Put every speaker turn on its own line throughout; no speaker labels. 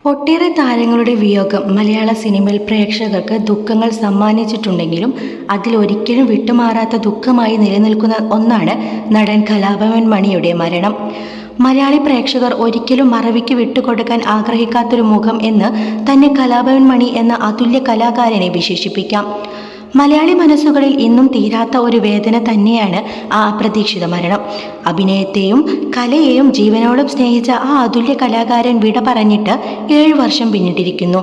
ഒട്ടേറെ താരങ്ങളുടെ വിയോഗം മലയാള സിനിമയിൽ പ്രേക്ഷകർക്ക് ദുഃഖങ്ങൾ സമ്മാനിച്ചിട്ടുണ്ടെങ്കിലും അതിലൊരിക്കലും വിട്ടുമാറാത്ത ദുഃഖമായി നിലനിൽക്കുന്ന ഒന്നാണ് നടൻ കലാഭവൻ മണിയുടെ മരണം. മലയാളി പ്രേക്ഷകർ ഒരിക്കലും മറവിക്ക് വിട്ടുകൊടുക്കാൻ ആഗ്രഹിക്കാത്തൊരു മുഖം എന്ന് തന്നെ കലാഭവൻ മണി എന്ന അതുല്യ കലാകാരനെ വിശേഷിപ്പിക്കാം. മലയാളി മനസ്സുകളിൽ ഇന്നും തീരാത്ത ഒരു വേദന തന്നെയാണ് ആ അപ്രതീക്ഷിത മരണം. അഭിനയത്തെയും കലയെയും ജീവനോളം സ്നേഹിച്ച ആ അതുല്യ കലാകാരൻ വിട പറഞ്ഞിട്ട് 7 വർഷം പിന്നിട്ടിരിക്കുന്നു.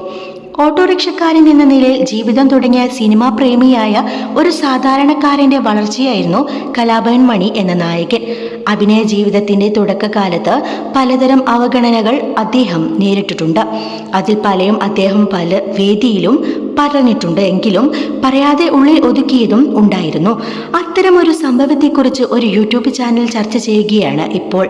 ഓട്ടോറിക്ഷക്കാരൻ എന്ന നിലയിൽ ജീവിതം തുടങ്ങിയ സിനിമാ പ്രേമിയായ ഒരു സാധാരണക്കാരൻ്റെ വളർച്ചയായിരുന്നു കലാഭവൻ മണി എന്ന നായകൻ. അഭിനയ ജീവിതത്തിൻ്റെ തുടക്കകാലത്ത് പലതരം അവഗണനകൾ അദ്ദേഹം നേരിട്ടിട്ടുണ്ട്. അതിൽ പലയും അദ്ദേഹം പല വേദിയിലും പറഞ്ഞിട്ടുണ്ട് എങ്കിലും പറയാതെ ഉള്ളിൽ ഒതുക്കിയതും ഉണ്ടായിരുന്നു. അത്തരമൊരു സംഭവത്തെക്കുറിച്ച് ഒരു യൂട്യൂബ് ചാനൽ ചർച്ച ചെയ്യുകയാണ് ഇപ്പോൾ.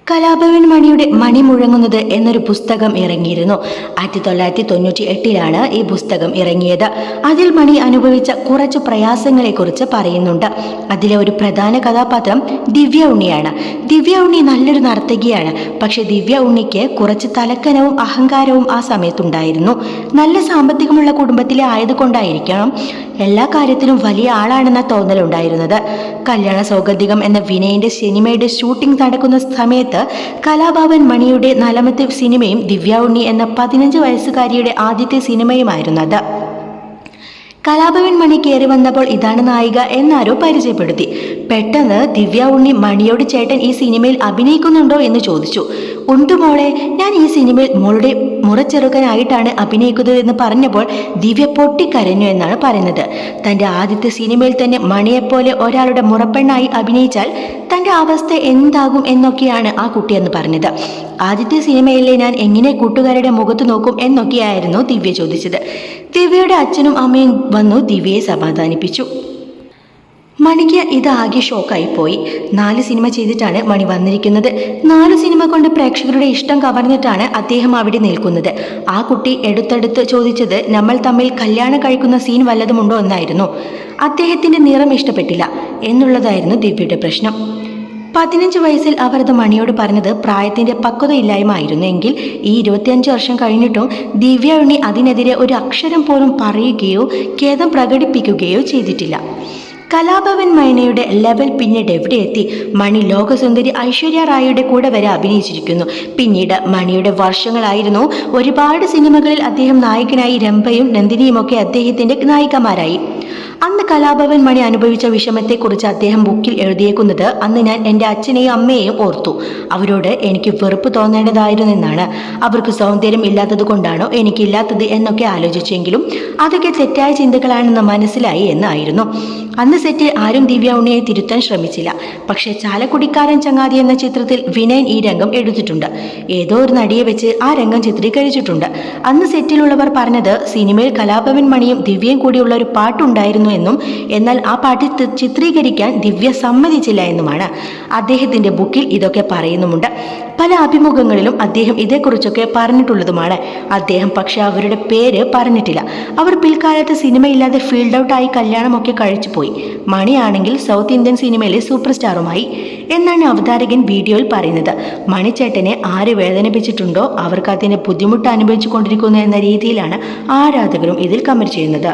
കലാഭവൻ മണിയുടെ മണി മുഴങ്ങുന്നത് എന്നൊരു പുസ്തകം ഇറങ്ങിയിരുന്നു. 1998 ഈ പുസ്തകം ഇറങ്ങിയത്. അതിൽ മണി അനുഭവിച്ച കുറച്ച് പ്രയാസങ്ങളെക്കുറിച്ച് പറയുന്നുണ്ട്. അതിലെ ഒരു പ്രധാന കഥാപാത്രം ദിവ്യ ഉണ്ണിയാണ്. ദിവ്യ ഉണ്ണി നല്ലൊരു നർത്തകിയാണ്. പക്ഷെ ദിവ്യ ഉണ്ണിക്ക് കുറച്ച് തലക്കനവും അഹങ്കാരവും ആ സമയത്തുണ്ടായിരുന്നു. നല്ല സാമ്പത്തികമുള്ള കുടുംബത്തിലെ ആയതുകൊണ്ടായിരിക്കണം എല്ലാ കാര്യത്തിലും വലിയ ആളാണെന്ന തോന്നലുണ്ടായിരുന്നത്. കല്യാണ സൗഗന്ധികം എന്ന വിനയന്റെ സിനിമയുടെ ഷൂട്ടിംഗ് നടക്കുന്ന സമയത്ത് കലാഭവൻ മണിയുടെ 4ാമത്തെ സിനിമയും ദിവ്യ ഉണ്ണി എന്ന 15 വയസ്സുകാരിയുടെ ആദ്യത്തെ സിനിമയുമായിരുന്നു അത്. കലാഭവൻ മണി കയറി വന്നപ്പോൾ ഇതാണ് നായിക എന്നാരോ പരിചയപ്പെടുത്തി. പെട്ടെന്ന് ദിവ്യ ഉണ്ണി മണിയോട് ചേട്ടൻ ഈ സിനിമയിൽ അഭിനയിക്കുന്നുണ്ടോ എന്ന് ചോദിച്ചു. ഉണ്ട് മോളെ, ഞാൻ ഈ സിനിമയിൽ മോളുടെ മുറച്ചെറുക്കനായിട്ടാണ് അഭിനയിക്കുന്നത് എന്ന് പറഞ്ഞപ്പോൾ ദിവ്യ പൊട്ടിക്കരഞ്ഞു എന്നാണ് പറയുന്നത്. തൻ്റെ ആദ്യത്തെ സിനിമയിൽ തന്നെ മണിയെപ്പോലെ ഒരാളുടെ മുറപ്പെണ്ണായി അഭിനയിച്ചാൽ തൻ്റെ അവസ്ഥ എന്താകും എന്നൊക്കെയാണ് ആ കുട്ടിയെന്ന് പറഞ്ഞത്. ആദ്യത്തെ സിനിമയിലെ ഞാൻ എങ്ങനെ കൂട്ടുകാരുടെ മുഖത്ത് നോക്കും എന്നൊക്കെയായിരുന്നു ദിവ്യ ചോദിച്ചത്. ദിവ്യയുടെ അച്ഛനും അമ്മയും വന്നു ദിവ്യയെ സമാധാനിപ്പിച്ചു. മണിക്ക് ഇതാകെ ഷോക്കായി പോയി. 4 സിനിമ ചെയ്തിട്ടാണ് മണി വന്നിരിക്കുന്നത്. 4 സിനിമ കൊണ്ട് പ്രേക്ഷകരുടെ ഇഷ്ടം കവർന്നിട്ടാണ് അദ്ദേഹം അവിടെ നിൽക്കുന്നത്. ആ കുട്ടി എടുത്തെടുത്ത് ചോദിച്ചത് നമ്മൾ തമ്മിൽ കല്യാണം കഴിക്കുന്ന സീൻ വല്ലതുമുണ്ടോ എന്നായിരുന്നു. അദ്ദേഹത്തിൻ്റെ നിറം ഇഷ്ടപ്പെട്ടില്ല എന്നുള്ളതായിരുന്നു ദിവ്യയുടെ പ്രശ്നം. 15 വയസ്സിൽ അവർ അത് മണിയോട് പറഞ്ഞത് പ്രായത്തിൻ്റെ പക്വതയില്ലായ്മ ആയിരുന്നു. എങ്കിൽ ഈ 25 വർഷം കഴിഞ്ഞിട്ടും ദിവ്യ ഉണ്ണി അതിനെതിരെ ഒരു അക്ഷരം പോലും പറയുകയോ ഖേദം പ്രകടിപ്പിക്കുകയോ ചെയ്തിട്ടില്ല. കലാഭവൻ മണിയുടെ ലെവൽ പിന്നീട് എവിടെ എത്തി? മണി ലോകസുന്ദരി ഐശ്വര്യ റായിയുടെ കൂടെ വരെ അഭിനയിച്ചിരിക്കുന്നു. പിന്നീട് മണിയുടെ വർഷങ്ങളായിരുന്നു. ഒരുപാട് സിനിമകളിൽ അദ്ദേഹം നായകനായി. രംഭയും നന്ദിനിയുമൊക്കെ അദ്ദേഹത്തിൻ്റെ നായികമാരായി. അന്ന് കലാഭവൻ മണി അനുഭവിച്ച വിഷമത്തെക്കുറിച്ച് അദ്ദേഹം ബുക്കിൽ എഴുതിയേക്കുന്നത്, അന്ന് ഞാൻ എൻ്റെ അച്ഛനെയും അമ്മയെയും ഓർത്തു. അവരോട് എനിക്ക് വെറുപ്പ് തോന്നേണ്ടതായിരുന്നെന്നാണ്. അവർക്ക് സൗന്ദര്യം ഇല്ലാത്തത് കൊണ്ടാണോ എനിക്കില്ലാത്തത് എന്നൊക്കെ ആലോചിച്ചെങ്കിലും അതൊക്കെ തെറ്റായ ചിന്തകളാണെന്ന് മനസ്സിലായി എന്നായിരുന്നു. അന്ന് സെറ്റിൽ ആരും ദിവ്യ ഉണ്ണിയെ തിരുത്താൻ ശ്രമിച്ചില്ല. പക്ഷേ ചാലക്കുടിക്കാരൻ ചങ്ങാതി എന്ന ചിത്രത്തിൽ വിനയൻ ഈ രംഗം എടുത്തിട്ടുണ്ട്. ഏതോ ഒരു നടിയെ വെച്ച് ആ രംഗം ചിത്രീകരിച്ചിട്ടുണ്ട്. അന്ന് സെറ്റിലുള്ളവർ പറഞ്ഞത് സിനിമയിൽ കലാഭവൻ മണിയും ദിവ്യയും കൂടിയുള്ള ഒരു പാട്ടുണ്ടായിരുന്നു എന്നും എന്നാൽ ആ പാട്ട് ചിത്രീകരിക്കാൻ ദിവ്യ സമ്മതിച്ചില്ല എന്നുമാണ്. അദ്ദേഹത്തിൻ്റെ ബുക്കിൽ ഇതൊക്കെ പറയുന്നുമുണ്ട്. പല അഭിമുഖങ്ങളിലും അദ്ദേഹം ഇതേക്കുറിച്ചൊക്കെ പറഞ്ഞിട്ടുള്ളതുമാണ്. അദ്ദേഹം പക്ഷെ അവരുടെ പേര് പറഞ്ഞിട്ടില്ല. അവർ പിൽക്കാലത്ത് സിനിമയില്ലാതെ ഫീൽഡ് ഔട്ടായി കല്യാണമൊക്കെ കഴിച്ചു പോയി. മണിയാണെങ്കിൽ സൗത്ത് ഇന്ത്യൻ സിനിമയിലെ സൂപ്പർ സ്റ്റാറുമായി എന്നാണ് അവതാരകൻ വീഡിയോയിൽ പറയുന്നത്. മണിച്ചേട്ടനെ ആര് വേദനിപ്പിച്ചിട്ടുണ്ടോ അവർക്ക് അതിൻ്റെ ബുദ്ധിമുട്ട് അനുഭവിച്ചു കൊണ്ടിരിക്കുന്നു എന്ന രീതിയിലാണ് ആരാധകരും ഇതിൽ കമന്റ് ചെയ്യുന്നത്.